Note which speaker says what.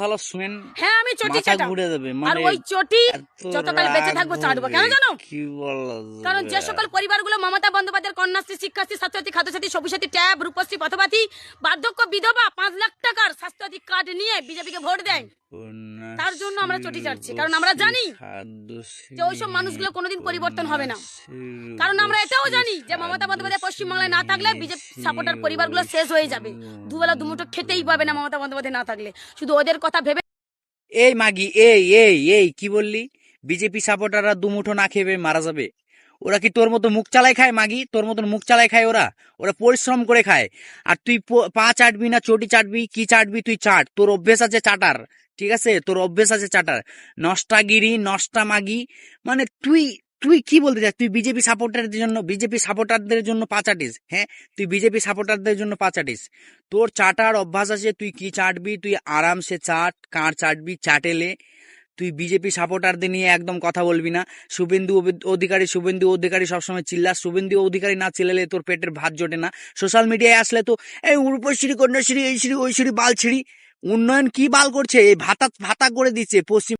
Speaker 1: ভালো শুনেন,
Speaker 2: হ্যাঁ আমি চটি
Speaker 1: মাথা
Speaker 2: চাটাম।
Speaker 1: ঘুরে যাবে।
Speaker 2: আর
Speaker 1: মানে
Speaker 2: ওই চটি
Speaker 1: এত
Speaker 2: যতকাল বেঁচে
Speaker 1: রাগ
Speaker 2: থাকবো চাটবো,
Speaker 1: হবে
Speaker 2: কেন জানো?
Speaker 1: কি বলা
Speaker 2: কারণ যে
Speaker 1: যাবে আর।
Speaker 2: সকল পরিবারগুলো মমতা বন্দ্যোপাধ্যায়ের কন্যাশ্রী, শিক্ষাশ্রী, স্বাস্থ্যসাথী, খাদ্যসাথী, সবুজসাথী, ট্যাব, রূপশ্রী, পথপাথী, বার্ধক্য বিধবা 5 লাখ টাকার স্বাস্থ্যসাথী কার্ড নিয়ে বিজেপিকে ভোট দেয়, তার জন্য আমরা
Speaker 1: কন্যাশ্রী
Speaker 2: চটি চাটছি। কারণ আমরা
Speaker 1: রূপশ্রী
Speaker 2: জানি
Speaker 1: খাদ্যশ্রী
Speaker 2: যে ওইসব মানুষগুলো কোনোদিন পরিবর্তন হবে না।
Speaker 1: কন্যাশ্রী
Speaker 2: কারণ আমরা এটাও
Speaker 1: রূপশ্রী
Speaker 2: জানি যে মমতা বন্দ্যোপাধ্যায় পশ্চিমবাংলায় না থাকলে বিজেপি
Speaker 1: খাদ্যশ্রী
Speaker 2: সাপোর্টার পরিবারগুলো শেষ হয়ে যাবে। দুবেলা দুমুঠো খেতেই পাবে না মমতা বন্দ্যোপাধ্যায় না থাকলে। শুধু ওদের কথা ভেবে
Speaker 1: এই মাগি, এই কি বললি? বিজেপি সাপোর্টাররা দুমুঠো না খেয়ে মারা যাবে? ওরা কি তোর মতো মুখ চালাই খায় মাগি? তোর মতন মুখ চালাই খায় ওরা? ওরা পরিশ্রম করে খায়। আর তুই পা চাটবি না চটি চাটবি? কি চাটবি? তুই চাট, তোর অভ্যেস আছে চাটার। ঠিক আছে, তোর অভ্যেস আছে চাটার। নষ্টাগিরি, নষ্টা মাগি। মানে তুই তুই কি বলতে চাস? তুই বিজেপি সাপোর্টারদের জন্য পাচাটিস? হ্যাঁ, তুই বিজেপি সাপোর্টারদের জন্য পাচাটিস। তোর চাটার অভ্যাস আছে, তুই কি চাটবি? তুই আরামসে চাট, কার চাটবি চাটেলে। তুই বিজেপি সাপোর্টারদের নিয়ে একদম কথা বলবি না। শুভেন্দু অধিকারী সবসময় চিল্লাস। শুভেন্দু অধিকারী না চিল্লালে তোর পেটের ভাত জোটে না। সোশ্যাল মিডিয়ায় আসলে তো এই রূপশ্রী, কন্যাশ্রী, এই শ্রী ওই শ্রী বালছিড়ি। উন্নয়ন কি বাল করছে? এই ভাতা ভাতা করে দিচ্ছে পশ্চিম